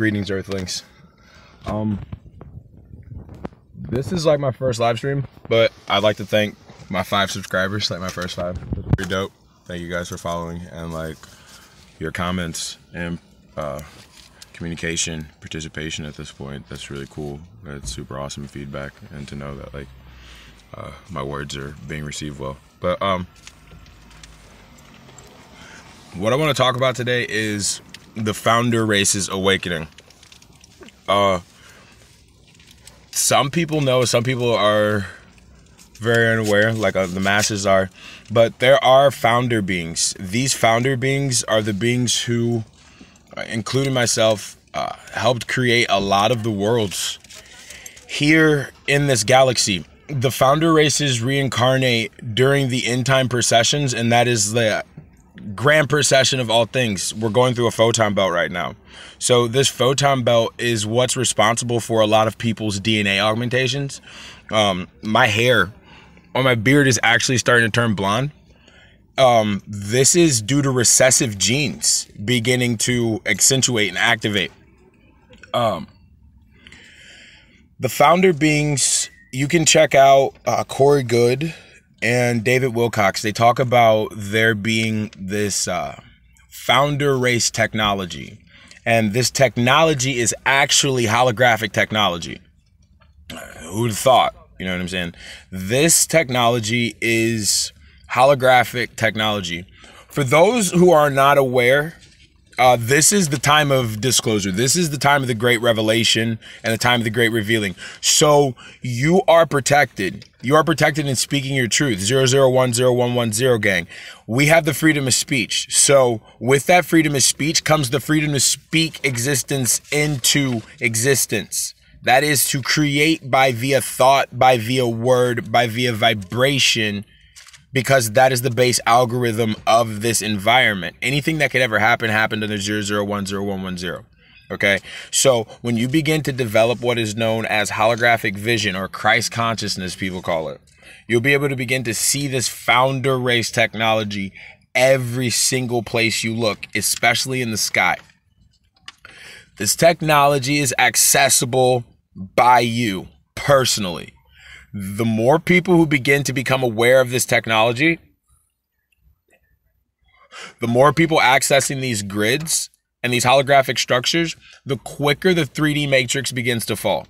Greetings, Earthlings. This is like my first live stream, but I'd like to thank my 5 subscribers, like my first 5. That's pretty dope. Thank you guys for following and like your comments and communication, participation at this point. That's really cool. That's super awesome feedback, and to know that like my words are being received well. But what I want to talk about today is the founder race's awakening. Some people know, some people are very unaware, like the masses are, but there are founder beings. These founder beings are the beings who, including myself, helped create a lot of the worlds here in this galaxy. The founder races reincarnate during the end time processions, and that is the grand procession of all things. We're going through a photon belt right now. So this photon belt is what's responsible for a lot of people's DNA augmentations. My hair on my beard is actually starting to turn blonde. This is due to recessive genes beginning to accentuate and activate. The founder beings, you can check out Corey Good and David Wilcox. They talk about there being this founder race technology, and this technology is actually holographic technology. Who'd have thought? You know what I'm saying? This technology is holographic technology. For those who are not aware, this is the time of disclosure. This is the time of the great revelation and the time of the great revealing. So you are protected. You are protected in speaking your truth. 00101110 gang. We have the freedom of speech. So with that freedom of speech comes the freedom to speak existence into existence. That is to create by via thought, by via word, by via vibration, because that is the base algorithm of this environment. Anything that could ever happen happened under 00101110. Okay, so when you begin to develop what is known as holographic vision, or Christ consciousness, people call it, you'll be able to begin to see this founder race technology every single place you look, especially in the sky. This technology is accessible by you personally. The more people who begin to become aware of this technology, the more people accessing these grids and these holographic structures, the quicker the 3D matrix begins to fall.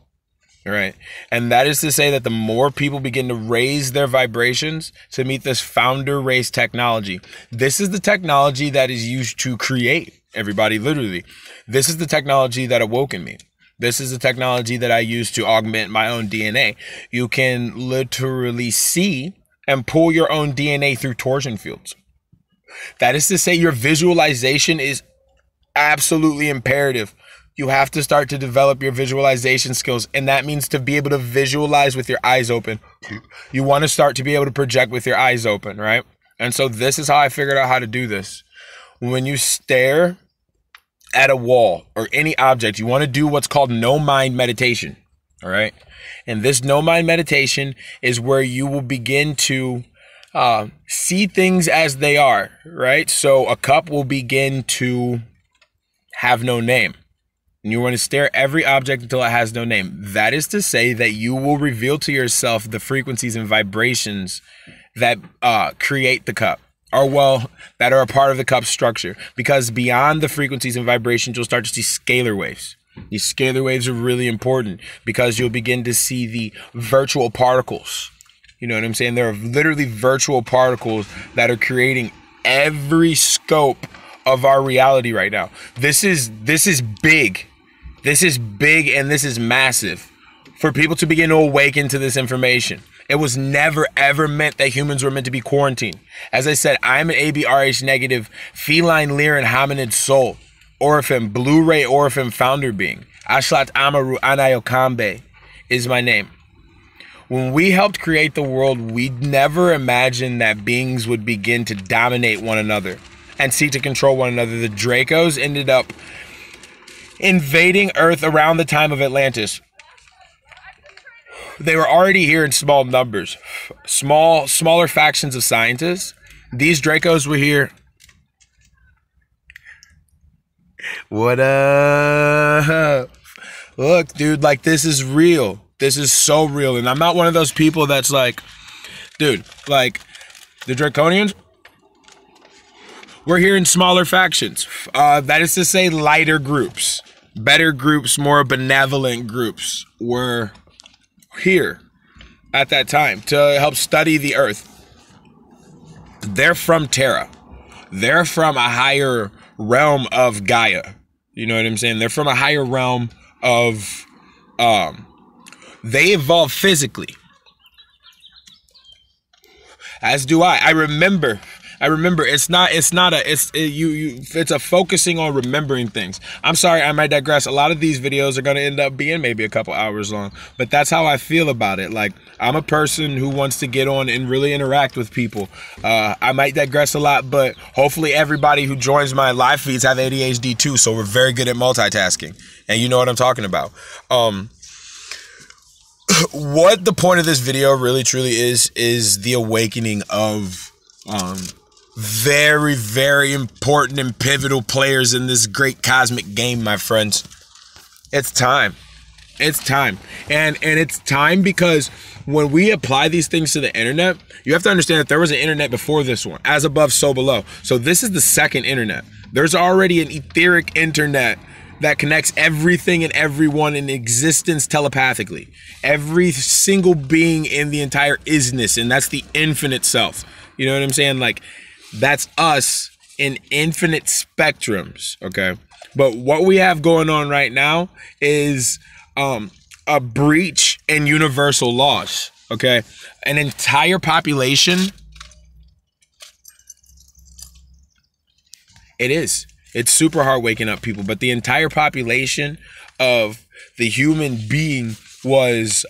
All right. And that is to say that the more people begin to raise their vibrations to meet this founder race technology. This is the technology that is used to create everybody, literally. This is the technology that awoken me. This is the technology that I use to augment my own DNA. You can literally see and pull your own DNA through torsion fields. That is to say, your visualization is absolutely imperative. You have to start to develop your visualization skills, and that means to be able to visualize with your eyes open. You want to start to be able to project with your eyes open, right? And so this is how I figured out how to do this. When you stare at a wall or any object, you want to do what's called no mind meditation. All right. And this no mind meditation is where you will begin to see things as they are. Right. So a cup will begin to have no name, and you want to stare at every object until it has no name. That is to say that you will reveal to yourself the frequencies and vibrations that create the cup, or well, that are a part of the cup structure. Because beyond the frequencies and vibrations, you'll start to see scalar waves. These scalar waves are really important because you'll begin to see the virtual particles. You know what I'm saying? There are literally virtual particles that are creating every scope of our reality right now. This is big. This is big, and this is massive for people to begin to awaken to this information. It was never, ever meant that humans were meant to be quarantined. As I said, I'm an ABRH negative, feline, lyran, hominid soul, Orphan, Blu-ray Orphan founder being. Ashlat Amaru Anayokambe is my name. When we helped create the world, we never imagined that beings would begin to dominate one another and seek to control one another. The Dracos ended up invading Earth around the time of Atlantis. They were already here in small numbers, smaller factions of scientists. These Dracos were here. What up? look, dude, like this is real. This is so real. And I'm not one of those people that's like, dude, like the Draconians, we're here in smaller factions. That is to say lighter groups, better groups, more benevolent groups were here at that time to help study the earth. They're from Terra. They're from a higher realm of Gaia. You know what I'm saying? They're from a higher realm of, they evolved physically. As do I. I remember it's a focusing on remembering things. I'm sorry, I might digress. A lot of these videos are going to end up being maybe a couple hours long, but that's how I feel about it. Like, I'm a person who wants to get on and really interact with people. I might digress a lot, but hopefully everybody who joins my live feeds have ADHD too, so we're very good at multitasking. And you know what I'm talking about. What the point of this video really truly is the awakening of very, very important and pivotal players in this great cosmic game, my friends. It's time. It's time. And it's time because when we apply these things to the internet, you have to understand that there was an internet before this one, as above, so below. So this is the second internet. There's already an etheric internet that connects everything and everyone in existence telepathically. Every single being in the entire isness, and that's the infinite self. You know what I'm saying? Like, that's us in infinite spectrums, okay? But what we have going on right now is a breach in universal laws, okay? An entire population. It's super hard waking up people, but the entire population of the human being was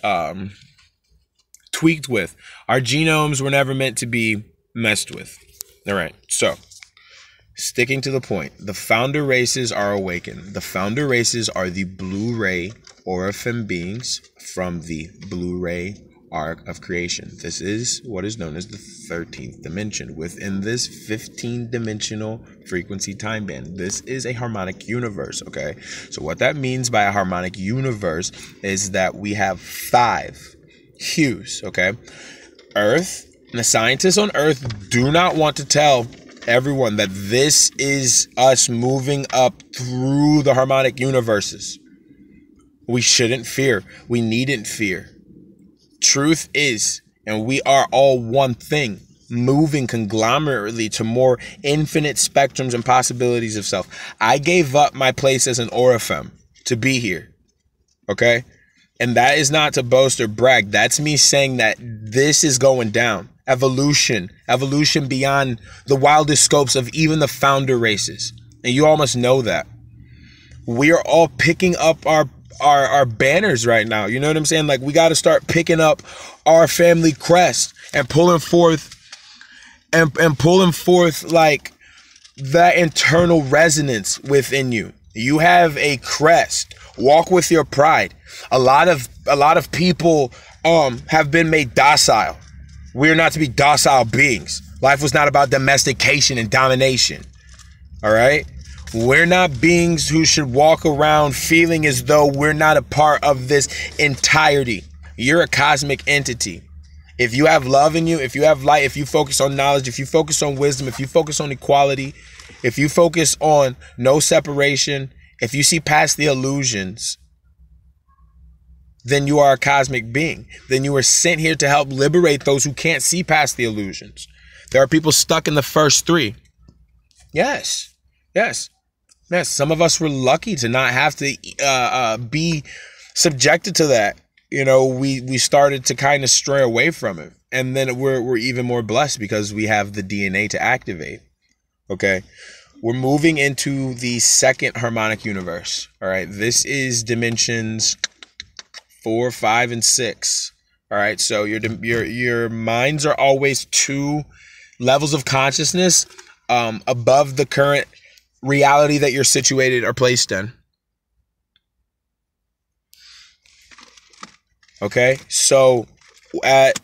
tweaked with. Our genomes were never meant to be messed with. All right, so sticking to the point, the founder races are awakened. The founder races are the blue ray Oraphim beings from the blue ray arc of creation. This is what is known as the 13th dimension within this 15-dimensional frequency time band. This is a harmonic universe, okay? So what that means by a harmonic universe is that we have 5 hues, okay? Earth, and the scientists on Earth do not want to tell everyone that this is us moving up through the harmonic universes. We shouldn't fear. We needn't fear. Truth is, and we are all one thing, moving conglomerately to more infinite spectrums and possibilities of self. I gave up my place as an Oraphim to be here, okay? And that is not to boast or brag. That's me saying that this is going down. Evolution beyond the wildest scopes of even the founder races. And you all must know that. We are all picking up our banners right now. You know what I'm saying? Like, we got to start picking up our family crest and pulling forth like that internal resonance within you. You have a crest. Walk with your pride. A lot of people have been made docile. We're not to be docile beings. Life was not about domestication and domination. All right? We're not beings who should walk around feeling as though we're not a part of this entirety. You're a cosmic entity. If you have love in you, if you have light, if you focus on knowledge, if you focus on wisdom, if you focus on equality, if you focus on no separation, if you see past the illusions, then you are a cosmic being. Then you were sent here to help liberate those who can't see past the illusions. There are people stuck in the first 3. Yes. Some of us were lucky to not have to be subjected to that. You know, we started to kind of stray away from it. And then we're even more blessed because we have the DNA to activate. Okay. We're moving into the second harmonic universe. All right. This is dimensions 4, 5, and 6. All right. So your minds are always 2 levels of consciousness above the current reality that you're situated or placed in. Okay. So at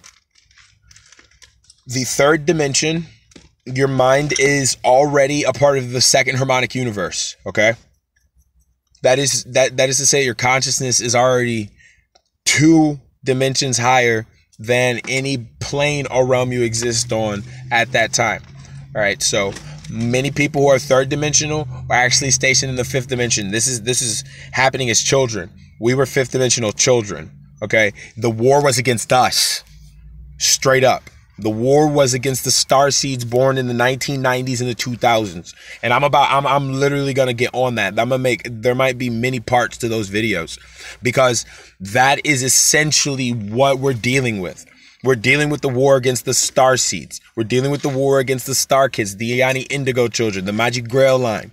the 3rd dimension, your mind is already a part of the second harmonic universe. Okay. That is to say your consciousness is already 2 dimensions higher than any plane or realm you exist on at that time. All right, so many people who are 3rd dimensional are actually stationed in the 5th dimension. This is happening as children. We were 5th dimensional children. Okay, the war was against us, straight up. The war was against the star seeds born in the 1990s and the 2000s. And I'm literally going to get on that. There might be many parts to those videos, because that is essentially what we're dealing with. We're dealing with the war against the star seeds. We're dealing with the war against the star kids, the Iani Indigo children, the Magic Grail line.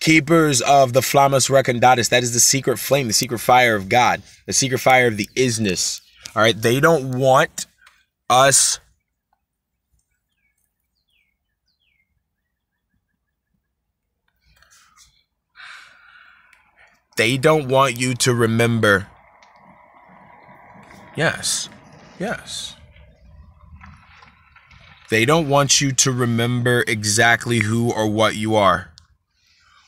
Keepers of the Flammas Recordatus. That is the secret flame, the secret fire of God, the secret fire of the isness. All right. They don't want us they don't want you to remember. Yes. They don't want you to remember exactly who or what you are.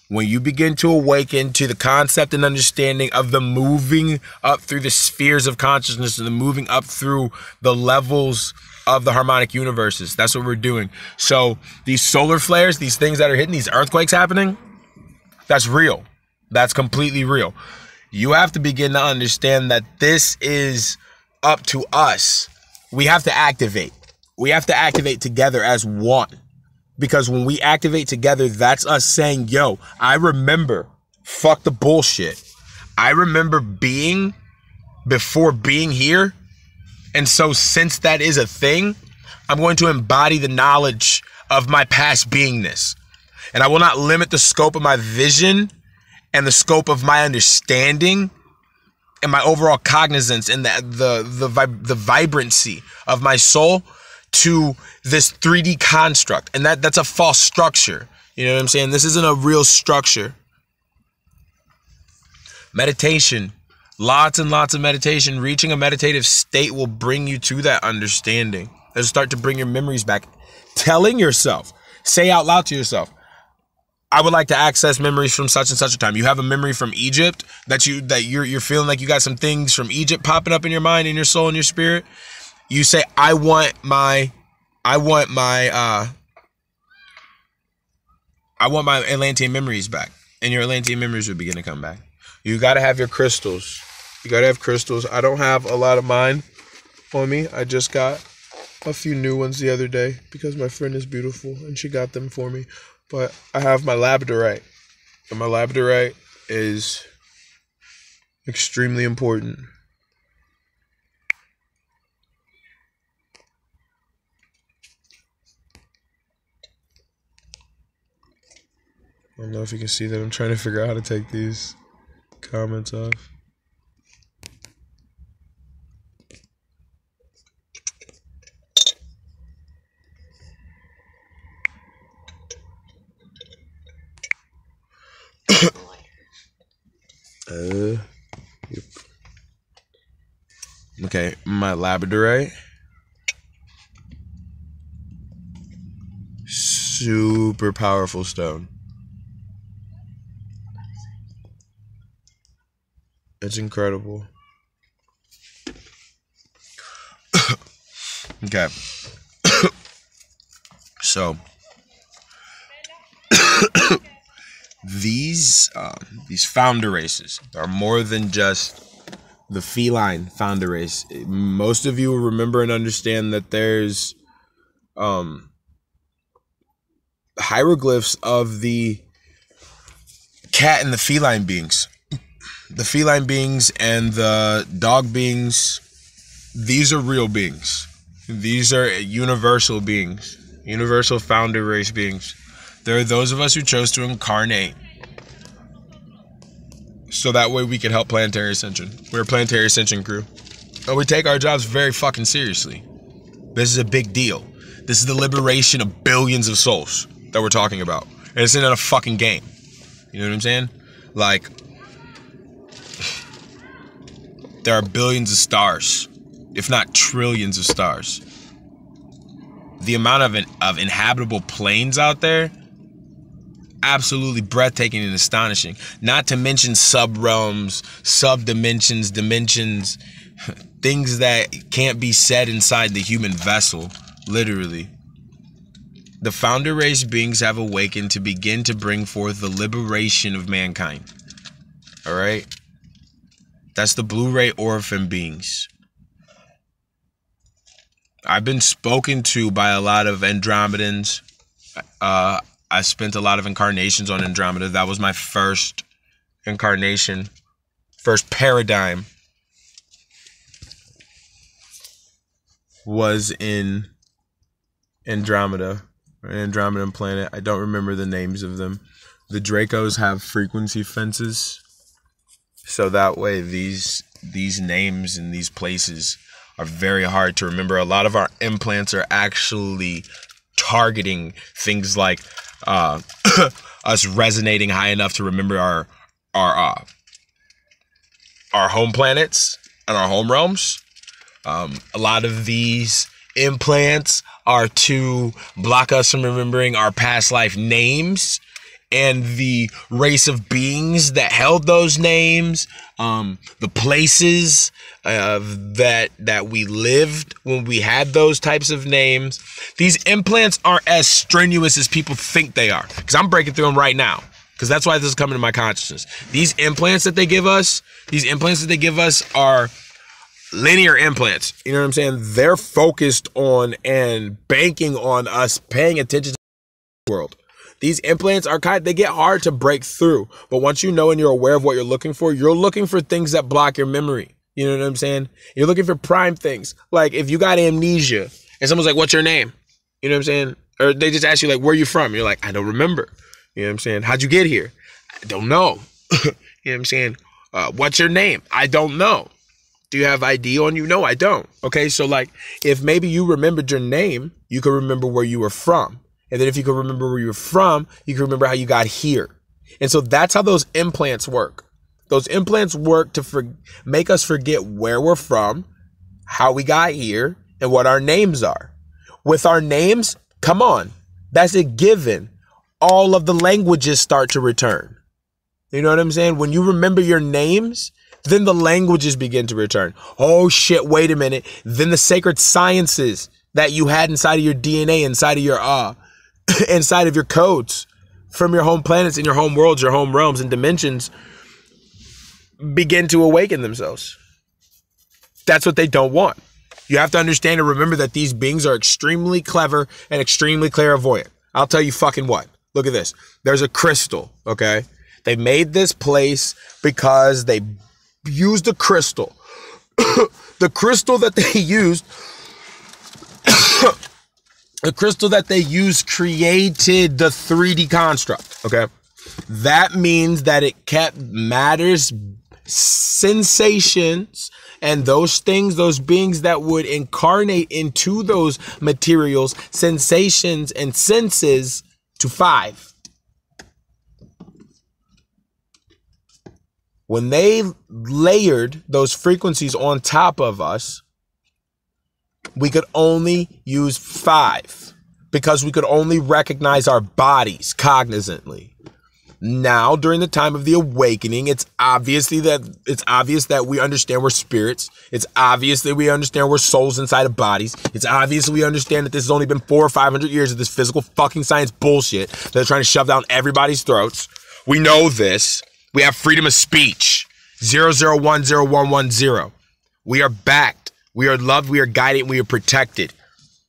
When you begin to awaken to the concept and understanding of the moving up through the spheres of consciousness and the moving up through the levels of the harmonic universes, that's what we're doing. So these solar flares, these things that are hitting, these earthquakes happening, that's real. That's completely real. You have to begin to understand that this is up to us. We have to activate. We have to activate together as one. Because when we activate together, that's us saying, yo, I remember, fuck the bullshit. I remember being before being here. And so since that is a thing, I'm going to embody the knowledge of my past beingness. And I will not limit the scope of my vision and the scope of my understanding and my overall cognizance and the vibrancy of my soul to this 3D construct. And that's a false structure. You know what I'm saying? This isn't a real structure. Meditation, lots and lots of meditation. Reaching a meditative state will bring you to that understanding. It'll start to bring your memories back. Telling yourself, say out loud to yourself, I would like to access memories from such and such a time. You have a memory from Egypt that you're feeling like you got some things from Egypt popping up in your mind, in your soul, in your spirit. You say, I want my Atlantean memories back. And your Atlantean memories will begin to come back. You got to have your crystals. You got to have crystals. I don't have a lot of mine on me. I just got a few new ones the other day because my friend is beautiful and she got them for me. But I have my labradorite. And my labradorite is extremely important. I don't know if you can see that. I'm trying to figure out how to take these comments off. Yep. Okay, my labradorite. Super powerful stone. It's incredible. Okay. So these founder races are more than just the feline founder race. Most of you will remember and understand that there's hieroglyphs of the cat and the feline beings. The feline beings and the dog beings, these are real beings. These are universal beings, universal founder race beings. There are those of us who chose to incarnate so that way we could help Planetary Ascension. We're a Planetary Ascension crew. And we take our jobs very fucking seriously. This is a big deal. This is the liberation of billions of souls that we're talking about. And it's not a fucking game. You know what I'm saying? Like, there are billions of stars, if not trillions of stars. The amount of inhabitable planes out there absolutely breathtaking and astonishing. Not to mention sub-realms, sub-dimensions, dimensions, things that can't be said inside the human vessel, literally. The founder race beings have awakened to begin to bring forth the liberation of mankind. All right? That's the Blu-ray orphan beings. I've been spoken to by a lot of Andromedans. I spent a lot of incarnations on Andromeda. That was my first incarnation, first paradigm was in Andromeda, an Andromedan planet. I don't remember the names of them. The Dracos have frequency fences, so that way these names and these places are very hard to remember. A lot of our implants are actually targeting things like us resonating high enough to remember our home planets and our home realms. A lot of these implants are to block us from remembering our past life names and the race of beings that held those names, the places that we lived when we had those types of names. These implants aren't as strenuous as people think they are, because I'm breaking through them right now, because that's why this is coming to my consciousness. These implants that they give us, are linear implants. You know what I'm saying? They're focused on and banking on us paying attention to the world. These implants are they get hard to break through. But once you know and you're aware of what you're looking for things that block your memory. You know what I'm saying? You're looking for prime things. Like if you got amnesia and someone's like, what's your name? You know what I'm saying? Or they just ask you like, where are you from? You're like, I don't remember. You know what I'm saying? How'd you get here? I don't know. You know what I'm saying? What's your name? I don't know. Do you have ID on you? No, I don't. Okay, so like if maybe you remembered your name, you could remember where you were from. And then if you could remember where you're from, you can remember how you got here. And so that's how those implants work. Those implants work to make us forget where we're from, how we got here, and what our names are. With our names, come on, that's a given. All of the languages start to return. You know what I'm saying? When you remember your names, then the languages begin to return. Oh shit, wait a minute. Then the sacred sciences that you had inside of your DNA, inside of your inside of your codes from your home planets and your home worlds, your home realms and dimensions begin to awaken themselves. That's what they don't want. You have to understand and remember that these beings are extremely clever and extremely clairvoyant. I'll tell you fucking what. Look at this. There's a crystal, okay? They made this place because they used a crystal. The crystal that they used the crystal that they used created the 3D construct, okay? That means that it kept matters, sensations, and those things, those beings that would incarnate into those materials, sensations, and senses to 5. When they layered those frequencies on top of us, we could only use 5 because we could only recognize our bodies cognizantly. Now, during the time of the awakening, it's obvious that we understand we're spirits. It's obvious that we understand we're souls inside of bodies. It's obvious that we understand that this has only been 400 or 500 years of this physical fucking science bullshit that they're trying to shove down everybody's throats. We know this. We have freedom of speech. 00101110. We are backed. We are loved, we are guided, we are protected.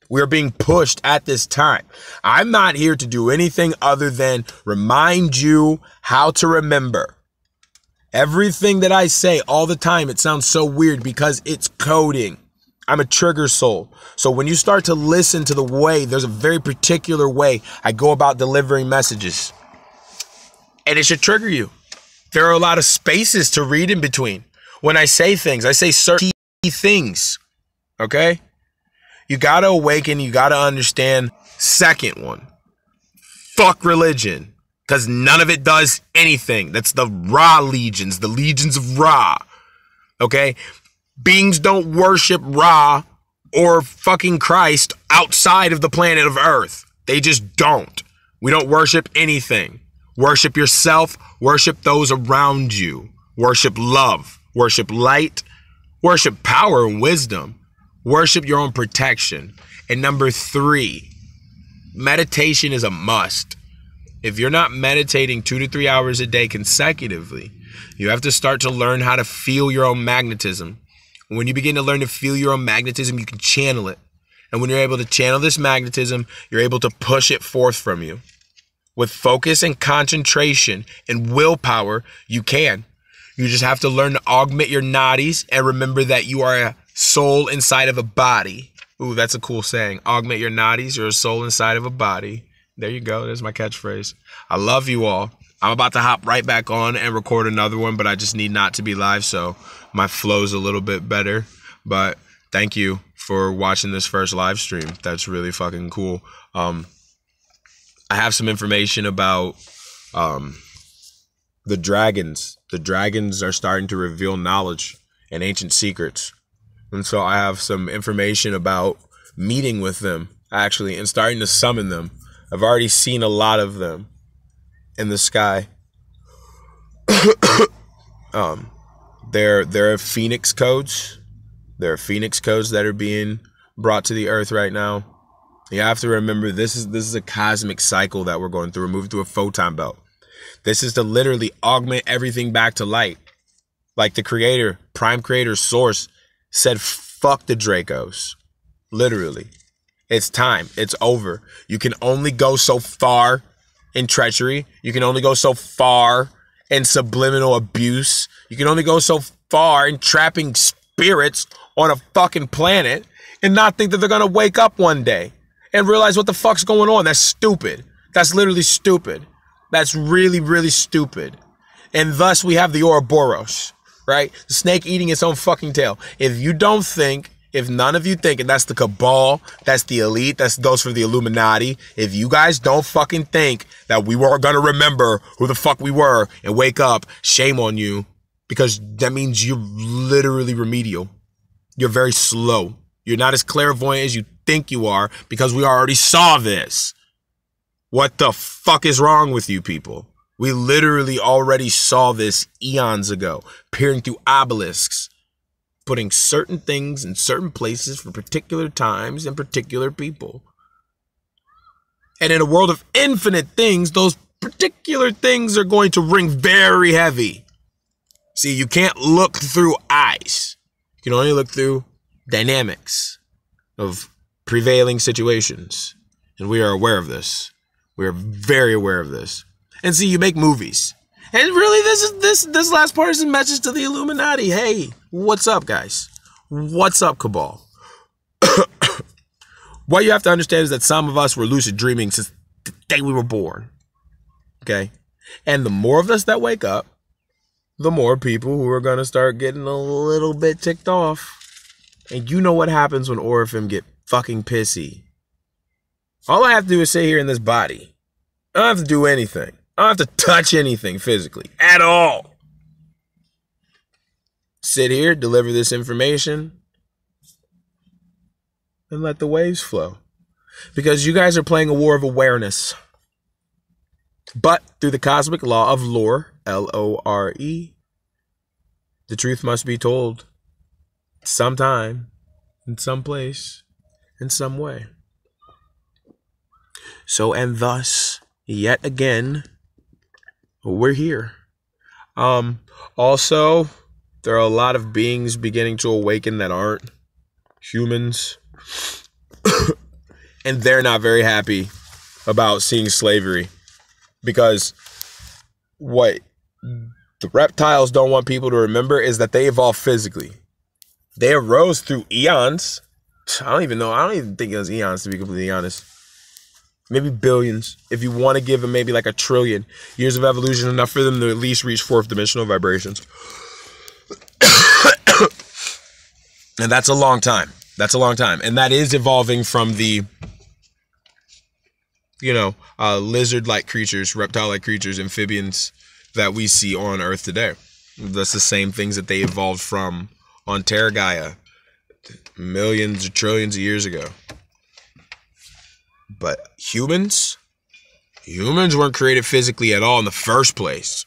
We are being pushed at this time. I'm not here to do anything other than remind you how to remember. Everything that I say all the time, it sounds so weird because it's coding. I'm a trigger soul. So when you start to listen to the way, there's a very particular way I go about delivering messages. And it should trigger you. There are a lot of spaces to read in between. When I say things, I say certain things, okay? You gotta awaken, you gotta understand. Second one, fuck religion, because none of it does anything. That's the Ra legions, the legions of Ra, okay? Beings don't worship Ra or fucking Christ outside of the planet of Earth. They just don't. We don't worship anything. Worship yourself. Worship those around you. Worship love. Worship light. Worship power and wisdom. Worship your own protection. And number 3, meditation is a must. If you're not meditating 2 to 3 hours a day consecutively, you have to start to learn how to feel your own magnetism. When you begin to learn to feel your own magnetism, you can channel it. And when you're able to channel this magnetism, you're able to push it forth from you. With focus and concentration and willpower, you can. You just have to learn to augment your nadis and remember that you are a soul inside of a body. Ooh, that's a cool saying. Augment your nadis, you're a soul inside of a body. There you go. There's my catchphrase. I love you all. I'm about to hop right back on and record another one, but I just need not to be live, so my flow's a little bit better. But thank you for watching this first live stream. That's really fucking cool. I have some information about the dragons. The dragons are starting to reveal knowledge and ancient secrets. And so I have some information about meeting with them, actually, and starting to summon them. I've already seen a lot of them in the sky. There are phoenix codes. There are phoenix codes that are being brought to the earth right now. You have to remember this is a cosmic cycle that we're going through. We're moving through a photon belt. This is to literally augment everything back to light. Like the creator, prime creator, source said, fuck the Dracos. Literally. It's time. It's over. You can only go so far in treachery. You can only go so far in subliminal abuse. You can only go so far in trapping spirits on a fucking planet and not think that they're going to wake up one day and realize what the fuck's going on. That's stupid. That's literally stupid. That's really, really stupid. And thus we have the Ouroboros, right? The snake eating its own fucking tail. If you don't think, if none of you think, and that's the cabal, that's the elite, that's those for the Illuminati. If you guys don't fucking think that we were going to remember who the fuck we were and wake up, shame on you, because that means you're literally remedial. You're very slow. You're not as clairvoyant as you think you are because we already saw this. What the fuck is wrong with you people? We literally already saw this eons ago, peering through obelisks, putting certain things in certain places for particular times and particular people. And in a world of infinite things, those particular things are going to ring very heavy. See, you can't look through eyes. You can only look through dynamics of prevailing situations. And we are aware of this. We are very aware of this. And see, you make movies. And really, this last part is a message to the Illuminati. Hey, what's up, guys? What's up, Cabal? What you have to understand is that some of us were lucid dreaming since the day we were born. Okay? And the more of us that wake up, the more people who are going to start getting a little bit ticked off. And you know what happens when Orifim get fucking pissy. All I have to do is sit here in this body. I don't have to do anything. I don't have to touch anything physically at all. Sit here, deliver this information, and let the waves flow. Because you guys are playing a war of awareness. But through the cosmic law of lore, L-O-R-E, the truth must be told sometime, in some place, in some way. So, and thus, yet again, we're here. Also, there are a lot of beings beginning to awaken that aren't humans. And they're not very happy about seeing slavery. Because what the reptiles don't want people to remember is that they evolved physically. They arose through eons. I don't even think it was eons, to be completely honest. Maybe billions. If you want to give them maybe like 1 trillion years of evolution, enough for them to at least reach 4th dimensional vibrations. And that's a long time. That's a long time. And that is evolving from the, lizard-like creatures, reptile-like creatures, amphibians that we see on Earth today. That's the same things that they evolved from on Terra Gaia millions or trillions of years ago. But humans, Humans weren't created physically at all in the first place.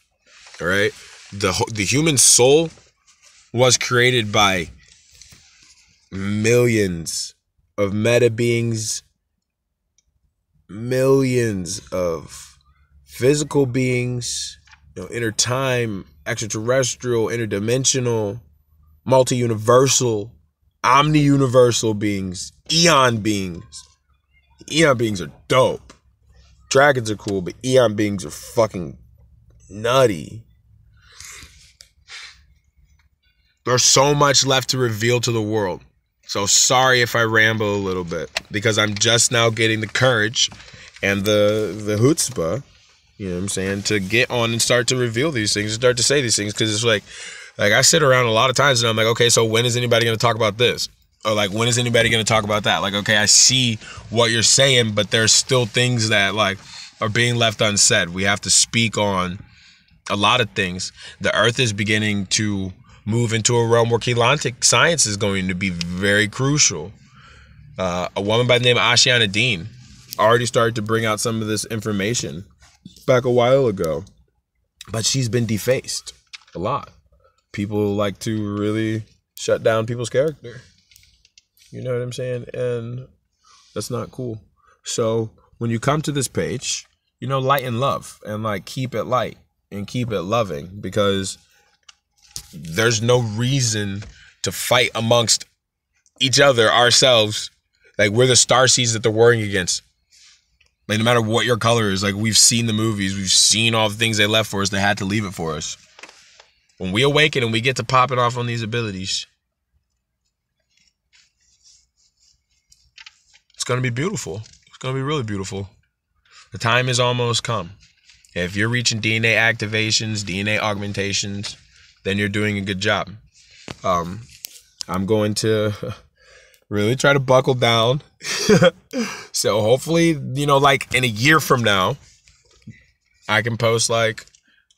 All right? The human soul was created by millions of meta beings, millions of physical beings, intertime, extraterrestrial, interdimensional, multi-universal, omni-universal beings, eon beings. Eon beings are dope. Dragons are cool, but eon beings are fucking nutty. There's so much left to reveal to the world. So sorry if I ramble a little bit, because I'm just now getting the courage and the chutzpah, you know what I'm saying, to get on and start to reveal these things, and start to say these things, because it's like I sit around a lot of times and I'm like, okay, so when is anybody going to talk about this? Or like, when is anybody going to talk about that? Like, okay, I see what you're saying, but there's still things that like are being left unsaid. We have to speak on a lot of things. The earth is beginning to move into a realm where Keylontic science is going to be very crucial. A woman by the name of Ashiana Dean already started to bring out some of this information back a while ago, but she's been defaced a lot. People like to really shut down people's character. You know what I'm saying? And that's not cool. So when you come to this page, light and love, and like keep it light and keep it loving, because there's no reason to fight amongst each other, ourselves. Like, we're the starseeds that they're warring against. Like, no matter what your color is, like, we've seen the movies, we've seen all the things they left for us, they had to leave it for us. When we awaken and we get to popping off on these abilities, it's going to be beautiful. It's going to be really beautiful. The time has almost come. If you're reaching DNA activations, DNA augmentations, then you're doing a good job. I'm going to really try to buckle down. So hopefully, like in a year from now, I can post like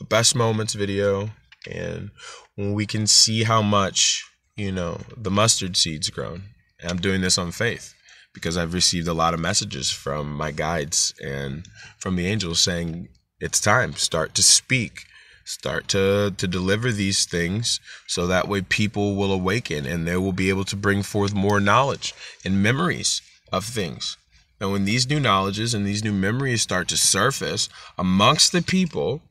a best moments video, and when we can see how much, the mustard seed's grown. And I'm doing this on faith, because I've received a lot of messages from my guides and from the angels saying, it's time, start to speak. Start to deliver these things, so that way people will awaken and they will be able to bring forth more knowledge and memories of things. And when these new knowledges and these new memories start to surface amongst the people,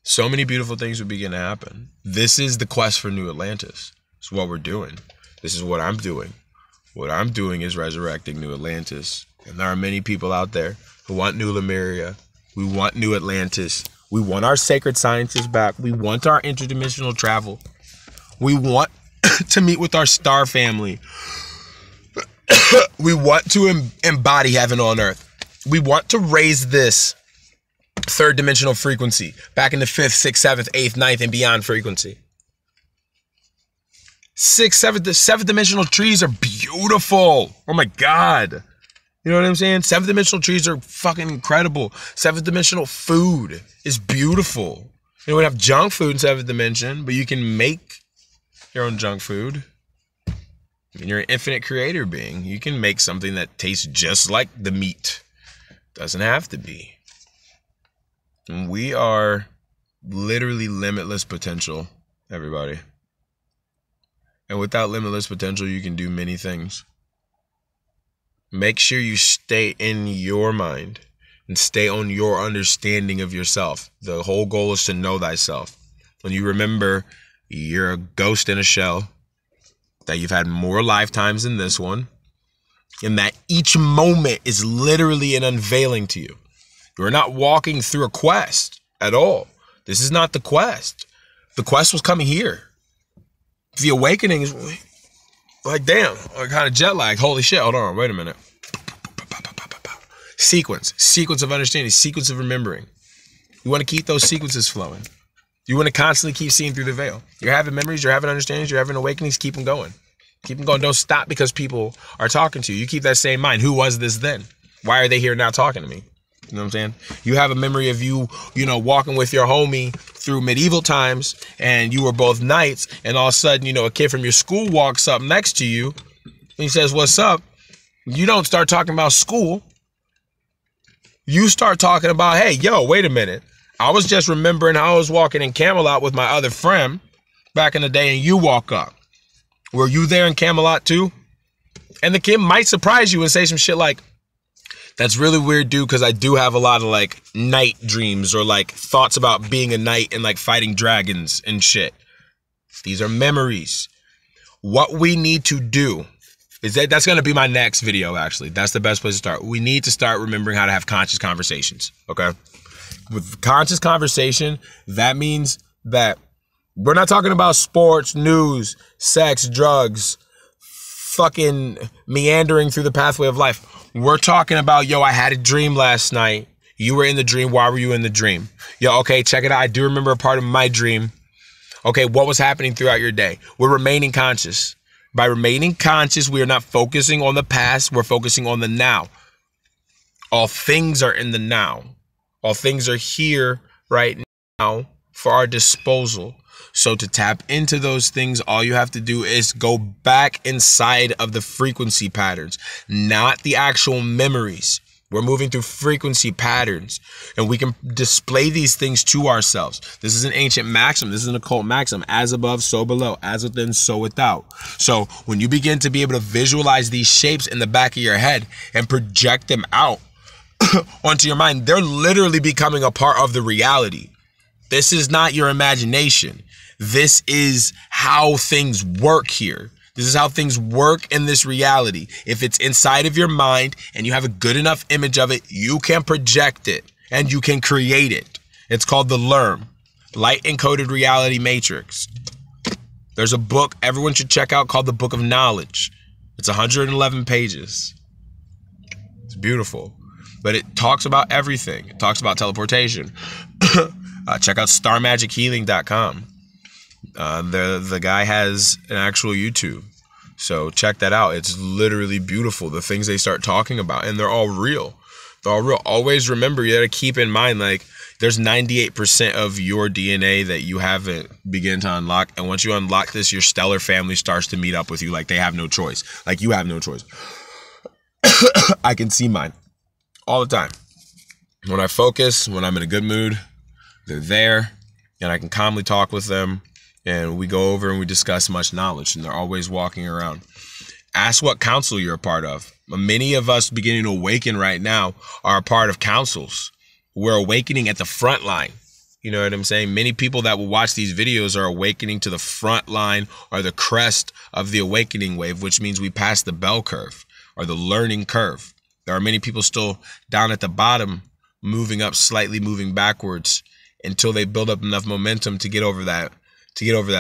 so many beautiful things will begin to happen. This is the quest for New Atlantis. It's what we're doing. This is what I'm doing. What I'm doing is resurrecting New Atlantis. And there are many people out there who want New Lemuria. We want New Atlantis. We want our sacred sciences back. We want our interdimensional travel. We want to meet with our star family. We want to embody heaven on earth. We want to raise this third dimensional frequency back in the 5th, 6th, 7th, 8th, 9th, and beyond frequency. 6th, 7th, the 7th dimensional trees are beautiful. Oh my God. You know what I'm saying? 7th dimensional trees are fucking incredible. 7th dimensional food is beautiful. We have junk food in 7th dimension, but you can make your own junk food. And you're an infinite creator being. You can make something that tastes just like the meat. Doesn't have to be. And we are literally limitless potential, everybody. And without limitless potential, you can do many things. Make sure you stay in your mind and stay on your understanding of yourself. The whole goal is to know thyself. When you remember you're a ghost in a shell, that you've had more lifetimes than this one, and that each moment is literally an unveiling to you. You're not walking through a quest at all. This is not the quest. The quest was coming here. The awakening is like, damn, I kind of jet lag. Holy shit, hold on, wait a minute. Sequence of understanding, sequence of remembering. You want to keep those sequences flowing. You want to constantly keep seeing through the veil. You're having memories, you're having understandings, you're having awakenings, keep them going. Keep them going. Don't stop because people are talking to you. You keep that same mind. Who was this then? Why are they here now talking to me? You know what I'm saying? You have a memory of you walking with your homie through medieval times, and you were both knights, and all of a sudden, a kid from your school walks up next to you, and he says, "What's up?" You don't start talking about school. you start talking about, hey, yo, wait a minute. I was just remembering how I was walking in Camelot with my other friend back in the day, and you walk up. Were you there in Camelot too? And the kid might surprise you and say some shit like, that's really weird, dude, because I do have a lot of like night dreams or like thoughts about being a knight and like fighting dragons and shit. These are memories. What we need to do is that's going to be my next video, actually. That's the best place to start. We need to start remembering how to have conscious conversations, okay? With conscious conversation, that means that we're not talking about sports, news, sex, drugs, fucking meandering through the pathway of life. We're talking about, yo, I had a dream last night. You were in the dream. Why were you in the dream? Yo, okay, check it out. I do remember a part of my dream. Okay, what was happening throughout your day? We're remaining conscious. By remaining conscious, we are not focusing on the past. We're focusing on the now. All things are in the now. All things are here right now for our disposal. So to tap into those things, all you have to do is go back inside of the frequency patterns, not the actual memories. We're moving through frequency patterns, and we can display these things to ourselves. This is an ancient maxim. This is an occult maxim. As above, so below. As within, so without. So when you begin to be able to visualize these shapes in the back of your head and project them out onto your mind, they're literally becoming a part of the reality. This is not your imagination. This is how things work here. This is how things work in this reality. If it's inside of your mind and you have a good enough image of it, you can project it and you can create it. It's called the LERM, Light Encoded Reality Matrix. There's a book everyone should check out called the Book of Knowledge. It's 111 pages. It's beautiful, but it talks about everything. It talks about teleportation. Check out starmagichealing.com. The guy has an actual YouTube, so check that out. It's literally beautiful, the things they start talking about, and they're all real. They're all real. Always remember, you gotta keep in mind, like, there's 98% of your DNA that you haven't begun to unlock, and once you unlock this, your stellar family starts to meet up with you like they have no choice. Like, you have no choice. I can see mine all the time. When I focus, when I'm in a good mood, they're there, and I can calmly talk with them. And we go over and we discuss much knowledge, and they're always walking around. Ask what council you're a part of. Many of us beginning to awaken right now are a part of councils. We're awakening at the front line. You know what I'm saying? Many people that will watch these videos are awakening to the front line or the crest of the awakening wave, which means we passed the bell curve or the learning curve. There are many people still down at the bottom, moving up slightly, moving backwards until they build up enough momentum to get over that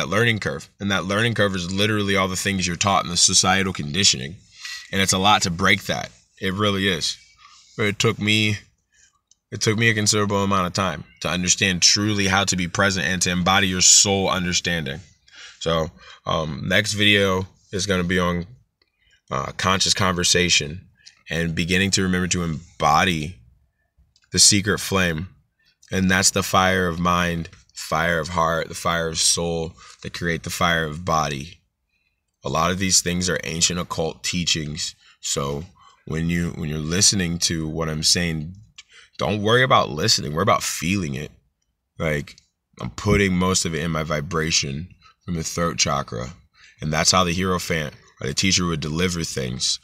learning curve. And that learning curve is literally all the things you're taught in the societal conditioning. And it's a lot to break that. It really is. But it took me a considerable amount of time to understand truly how to be present and to embody your soul understanding. So next video is going to be on conscious conversation and beginning to remember to embody the secret flame. And that's the fire of mind, fire of heart, the fire of soul that create the fire of body. A lot of these things are ancient occult teachings. So when you're listening to what I'm saying, don't worry about listening. Worry about feeling it. Like, I'm putting most of it in my vibration from the throat chakra. And that's how the Hierophant or the teacher would deliver things.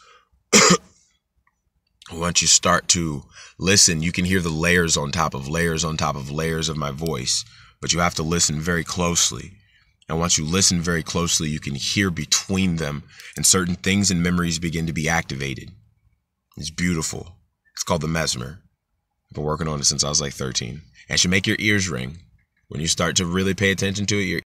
Once you start to listen, you can hear the layers on top of layers on top of layers of my voice, but you have to listen very closely. And once you listen very closely, you can hear between them, and certain things and memories begin to be activated. It's beautiful. It's called the mesmer. I've been working on it since I was like 13. And it should make your ears ring. When you start to really pay attention to it, your